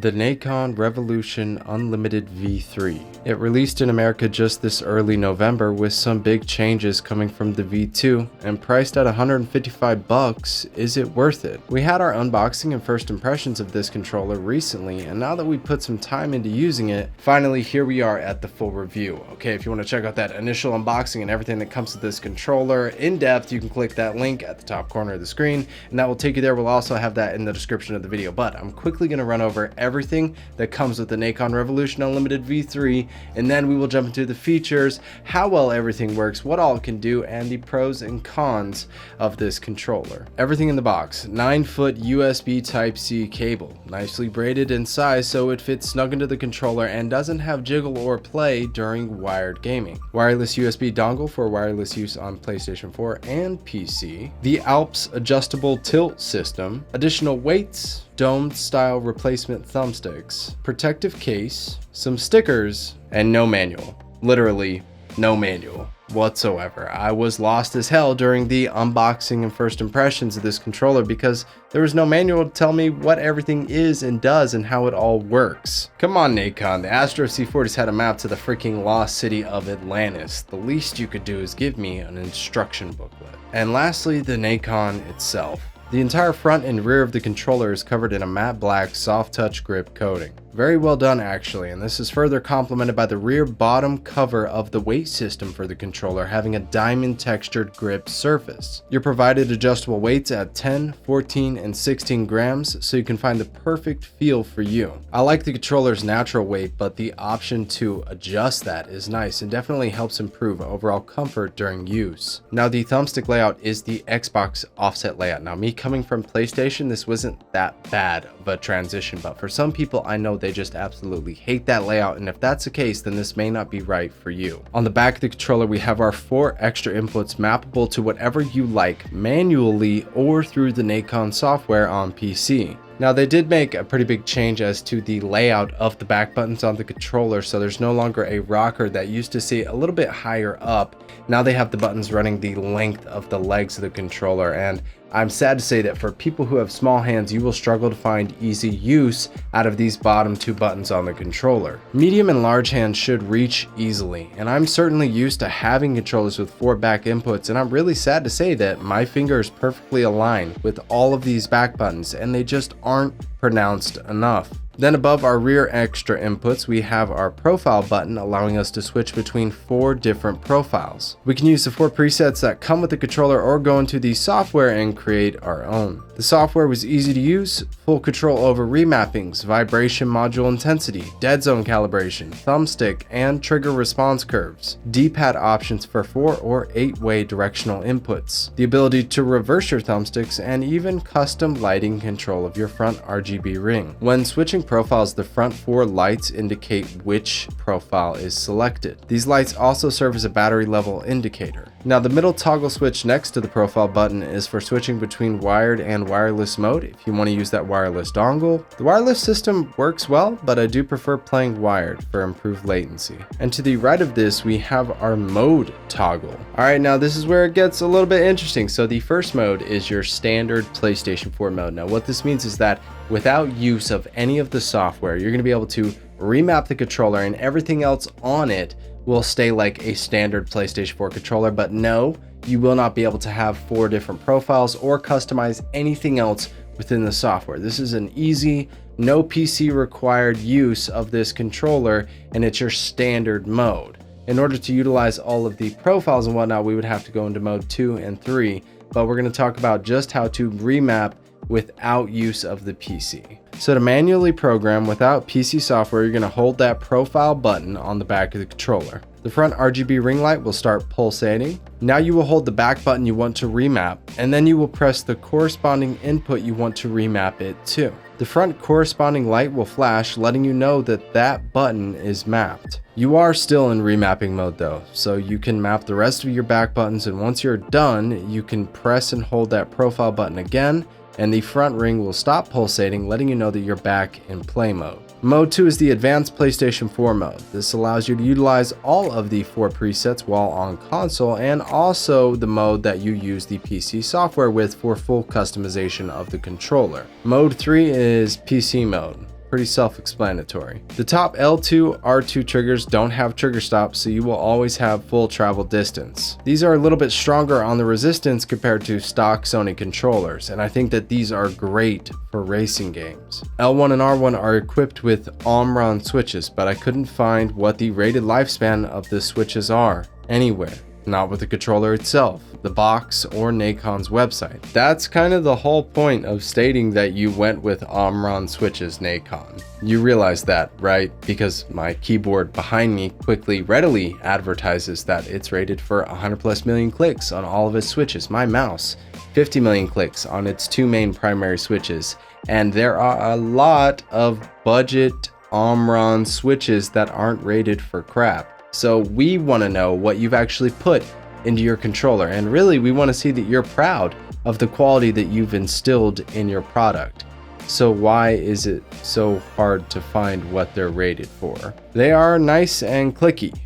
The NACON Revolution Unlimited V3. It released in America just this early November with some big changes coming from the V2, and priced at $155, is it worth it? We had our unboxing and first impressions of this controller recently, and now that we put some time into using it, finally here we are at the full review. Okay, if you want to check out that initial unboxing and everything that comes with this controller in depth, you can click that link at the top corner of the screen, and that will take you there. We'll also have that in the description of the video, but I'm quickly going to run over everything that comes with the NACON Revolution Unlimited V3, and then we will jump into the features, how well everything works, what all it can do, and the pros and cons of this controller. Everything in the box: 9-foot USB Type-C cable, nicely braided in size so it fits snug into the controller and doesn't have jiggle or play during wired gaming. Wireless USB dongle for wireless use on PlayStation 4 and PC. The Alps adjustable tilt system, additional weights, domed style replacement thumbsticks, protective case, some stickers, and no manual. Literally no manual whatsoever. I was lost as hell during the unboxing and first impressions of this controller because there was no manual to tell me what everything is and does and how it all works. Come on, NACON, the Astro A40's had a map to the freaking lost city of Atlantis. The least you could do is give me an instruction booklet. And lastly, the NACON itself. The entire front and rear of the controller is covered in a matte black soft touch grip coating. Very well done actually, and this is further complemented by the rear bottom cover of the weight system for the controller having a diamond textured grip surface. You're provided adjustable weights at 10, 14, and 16 grams so you can find the perfect feel for you. I like the controller's natural weight, but the option to adjust that is nice and definitely helps improve overall comfort during use. Now the thumbstick layout is the Xbox offset layout. Now me coming from PlayStation, this wasn't that bad of a transition, but for some people I know they just absolutely hate that layout, and if that's the case, then this may not be right for you. On the back of the controller, we have our 4 extra inputs mappable to whatever you like manually or through the NACON software on PC. Now they did make a pretty big change as to the layout of the back buttons on the controller, so there's no longer a rocker that used to sit a little bit higher up. Now they have the buttons running the length of the legs of the controller, and I'm sad to say that for people who have small hands, you will struggle to find easy use out of these bottom 2 buttons on the controller. Medium and large hands should reach easily, and I'm certainly used to having controllers with 4 back inputs, and I'm really sad to say that my fingers perfectly align with all of these back buttons, and they just aren't pronounced enough. Then above our rear extra inputs, we have our profile button, allowing us to switch between 4 different profiles. We can use the 4 presets that come with the controller or go into the software and create our own. The software was easy to use, full control over remappings, vibration module intensity, dead zone calibration, thumbstick and trigger response curves, D-pad options for 4 or 8-way directional inputs, the ability to reverse your thumbsticks, and even custom lighting control of your front RGB ring. When switching profiles, the front 4 lights indicate which profile is selected. These lights also serve as a battery level indicator. Now the middle toggle switch next to the profile button is for switching between wired and wireless mode if you want to use that wireless dongle. The wireless system works well, but I do prefer playing wired for improved latency. And to the right of this, we have our mode toggle. Alright, now this is where it gets a little bit interesting. So the first mode is your standard PlayStation 4 mode. Now what this means is that without use of any of the software, you're going to be able to remap the controller and everything else on it will stay like a standard PlayStation 4 controller, but no, you will not be able to have 4 different profiles or customize anything else within the software. This is an easy, no PC required use of this controller, and it's your standard mode. In order to utilize all of the profiles and whatnot, we would have to go into mode 2 and 3, but we're going to talk about just how to remap without use of the PC. So to manually program without PC software, you're going to hold that profile button on the back of the controller. The front RGB ring light will start pulsating. Now you will hold the back button you want to remap, and then you will press the corresponding input you want to remap it to. The front corresponding light will flash, letting you know that that button is mapped. You are still in remapping mode though, so you can map the rest of your back buttons, and once you're done, you can press and hold that profile button again, and the front ring will stop pulsating, letting you know that you're back in play mode. Mode 2 is the advanced PlayStation 4 mode. This allows you to utilize all of the 4 presets while on console, and also the mode that you use the PC software with for full customization of the controller. Mode 3 is PC mode. pretty self-explanatory. The top L2, R2 triggers don't have trigger stops, so you will always have full travel distance. These are a little bit stronger on the resistance compared to stock Sony controllers, and I think that these are great for racing games. L1 and R1 are equipped with Omron switches, but I couldn't find what the rated lifespan of the switches are anywhere. Not with the controller itself, the box, or NACON's website. That's kind of the whole point of stating that you went with Omron switches, NACON. You realize that, right? Because my keyboard behind me readily advertises that it's rated for 100+ million clicks on all of its switches. My mouse, 50 million clicks on its two main primary switches. And there are a lot of budget Omron switches that aren't rated for crap. So we want to know what you've actually put into your controller, and really we want to see that you're proud of the quality that you've instilled in your product. So why is it so hard to find what they're rated for? They are nice and clicky.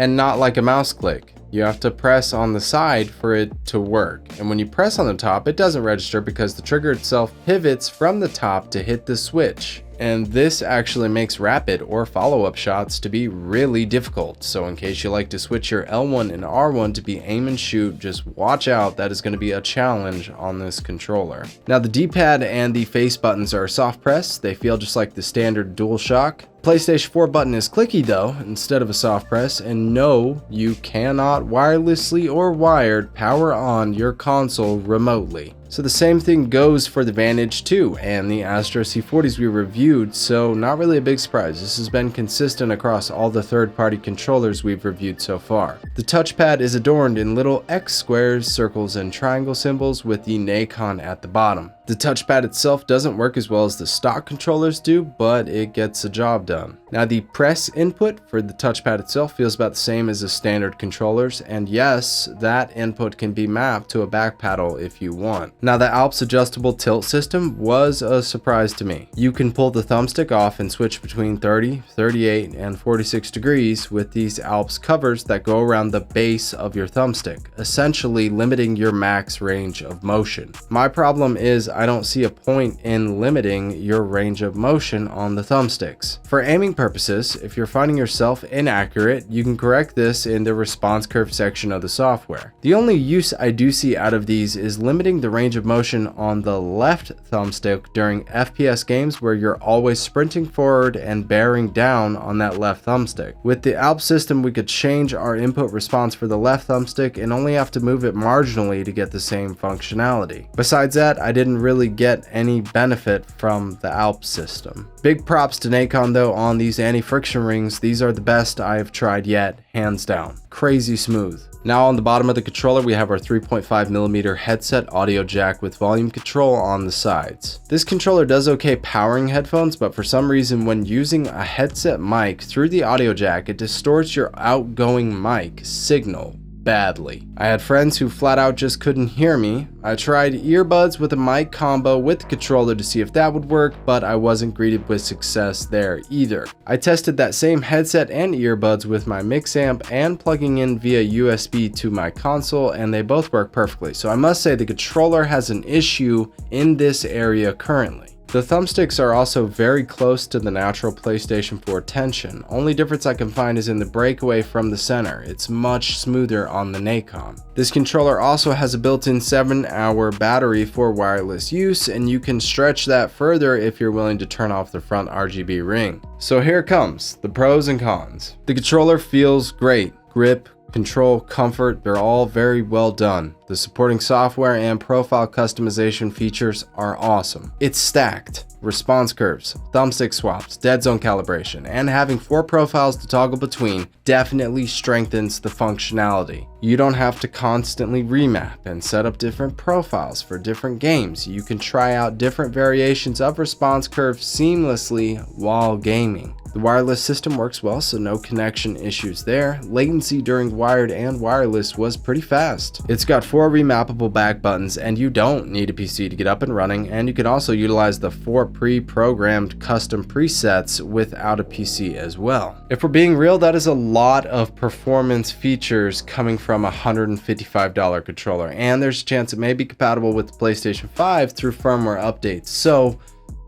And not like a mouse click. You have to press on the side for it to work. And when you press on the top, it doesn't register because the trigger itself pivots from the top to hit the switch. And this actually makes rapid or follow-up shots to be really difficult. So in case you like to switch your L1 and R1 to be aim and shoot, just watch out. That is going to be a challenge on this controller. Now the D-pad and the face buttons are soft press. They feel just like the standard DualShock. PlayStation 4 button is clicky though, instead of a soft press, and no, you cannot wirelessly or wired power on your console remotely. So the same thing goes for the Vantage 2 and the Astro C40s we reviewed, so not really a big surprise. This has been consistent across all the third-party controllers we've reviewed so far. The touchpad is adorned in little X squares, circles, and triangle symbols with the NACON at the bottom. The touchpad itself doesn't work as well as the stock controllers do, but it gets the job done. Now the press input for the touchpad itself feels about the same as the standard controllers, and yes, that input can be mapped to a back paddle if you want. Now the Alps adjustable tilt system was a surprise to me. You can pull the thumbstick off and switch between 30, 38, and 46 degrees with these Alps covers that go around the base of your thumbstick, essentially limiting your max range of motion. My problem is I don't see a point in limiting your range of motion on the thumbsticks. For aiming purposes, if you're finding yourself inaccurate, you can correct this in the response curve section of the software. The only use I do see out of these is limiting the range of motion on the left thumbstick during FPS games where you're always sprinting forward and bearing down on that left thumbstick. With the Alp system, we could change our input response for the left thumbstick and only have to move it marginally to get the same functionality. Besides that, I didn't really get any benefit from the Alp system. Big props to NACON though on these anti-friction rings. These are the best I've tried yet, hands down. Crazy smooth. Now on the bottom of the controller we have our 3.5mm headset audio jack with volume control on the sides. This controller does okay powering headphones, but for some reason when using a headset mic through the audio jack, it distorts your outgoing mic signal badly. I had friends who flat out just couldn't hear me. I tried earbuds with a mic combo with the controller to see if that would work, but I wasn't greeted with success there either. I tested that same headset and earbuds with my Mixamp and plugging in via USB to my console, and they both work perfectly. So I must say the controller has an issue in this area currently. The thumbsticks are also very close to the natural PlayStation 4 tension. Only difference I can find is in the breakaway from the center. It's much smoother on the NACON. This controller also has a built-in 7-hour battery for wireless use, and you can stretch that further if you're willing to turn off the front RGB ring. So here it comes, the pros and cons. The controller feels great. Grip, control, comfort, they're all very well done. The supporting software and profile customization features are awesome. It's stacked. Response curves, thumbstick swaps, dead zone calibration, and having 4 profiles to toggle between definitely strengthens the functionality. You don't have to constantly remap and set up different profiles for different games. You can try out different variations of response curves seamlessly while gaming. The wireless system works well, so no connection issues there. Latency during wired and wireless was pretty fast. It's got 4 remappable back buttons, and you don't need a PC to get up and running, and you can also utilize the 4 pre-programmed custom presets without a PC as well. If we're being real, that is a lot of performance features coming from a $155 controller, and there's a chance it may be compatible with the PlayStation 5 through firmware updates. So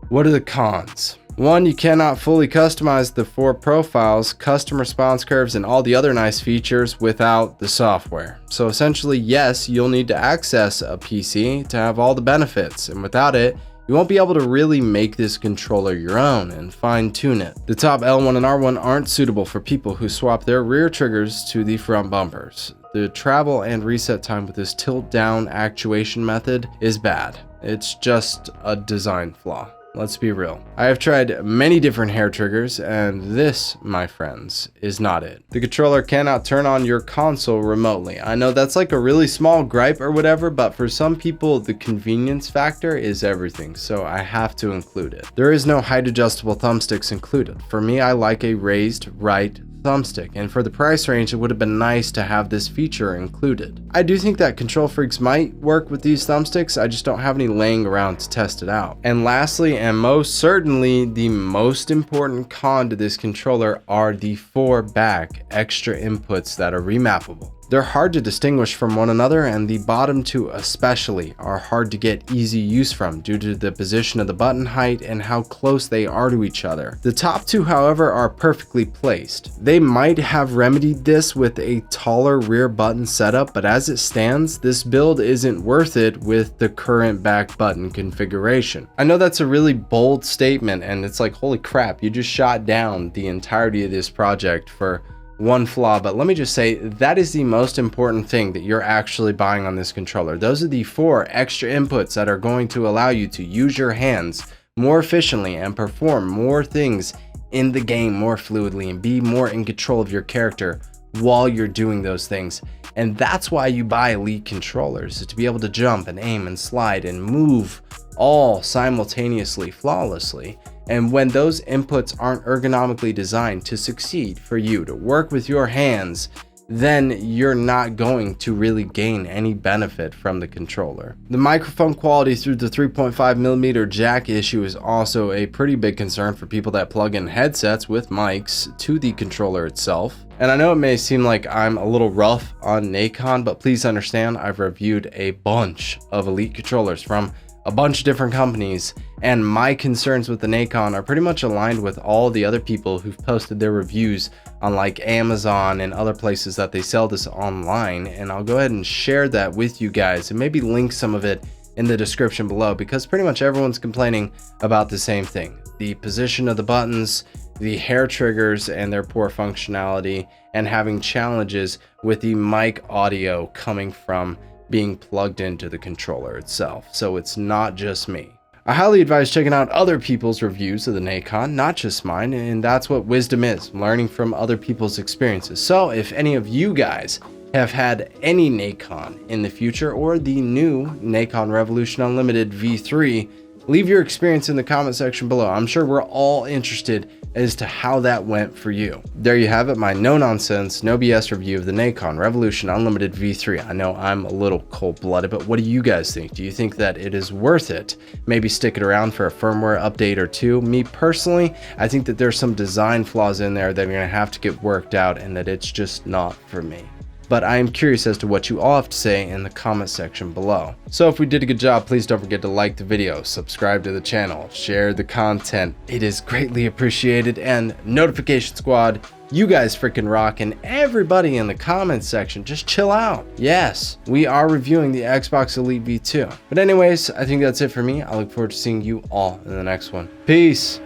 what are the cons? 1, you cannot fully customize the 4 profiles, custom response curves, and all the other nice features without the software. So essentially, yes, you'll need to access a PC to have all the benefits, and without it, you won't be able to really make this controller your own and fine-tune it. The top L1 and R1 aren't suitable for people who swap their rear triggers to the front bumpers. The travel and reset time with this tilt-down actuation method is bad. It's just a design flaw. Let's be real. I have tried many different hair triggers, and this, my friends, is not it. The controller cannot turn on your console remotely. I know that's like a really small gripe or whatever, but for some people, the convenience factor is everything, so I have to include it. There is no height adjustable thumbsticks included. For me, I like a raised right thumbstick, and for the price range, it would have been nice to have this feature included. I do think that control freaks might work with these thumbsticks, I just don't have any laying around to test it out. And lastly, and most certainly the most important con to this controller, are the 4 back extra inputs that are remappable. They're hard to distinguish from one another, and the bottom 2 especially are hard to get easy use from due to the position of the button height and how close they are to each other. The top 2, however, are perfectly placed. They might have remedied this with a taller rear button setup, but as it stands, this build isn't worth it with the current back button configuration. I know that's a really bold statement, and it's like, holy crap, you just shot down the entirety of this project for one flaw, but let me just say that is the most important thing that you're actually buying on this controller. Those are the 4 extra inputs that are going to allow you to use your hands more efficiently and perform more things in the game more fluidly and be more in control of your character while you're doing those things. And that's why you buy elite controllers, is to be able to jump and aim and slide and move all simultaneously flawlessly. And when those inputs aren't ergonomically designed to succeed for you to work with your hands, then you're not going to really gain any benefit from the controller. The microphone quality through the 3.5mm jack issue is also a pretty big concern for people that plug in headsets with mics to the controller itself. And I know it may seem like I'm a little rough on NACON, but please understand I've reviewed a bunch of elite controllers from a bunch of different companies, and my concerns with the NACON are pretty much aligned with all the other people who've posted their reviews on like Amazon and other places that they sell this online. And I'll go ahead and share that with you guys and maybe link some of it in the description below, because pretty much everyone's complaining about the same thing: the position of the buttons, the hair triggers and their poor functionality, and having challenges with the mic audio coming from being plugged into the controller itself. So it's not just me. I highly advise checking out other people's reviews of the NACON, not just mine, and that's what wisdom is, learning from other people's experiences. So if any of you guys have had any NACON in the future, or the new NACON Revolution Unlimited V3, leave your experience in the comment section below. I'm sure we're all interested as to how that went for you. There you have it, my no nonsense, no BS review of the NACON Revolution Unlimited V3. I know I'm a little cold-blooded, but what do you guys think? Do you think that it is worth it? Maybe stick it around for a firmware update or 2. Me personally, I think that there's some design flaws in there that are gonna have to get worked out, and that it's just not for me. But I am curious as to what you all have to say in the comment section below. So if we did a good job, please don't forget to like the video, subscribe to the channel, share the content. It is greatly appreciated. And Notification Squad, you guys freaking rock, and everybody in the comments section, just chill out. Yes, we are reviewing the Xbox Elite V2. But anyways, I think that's it for me. I look forward to seeing you all in the next one. Peace.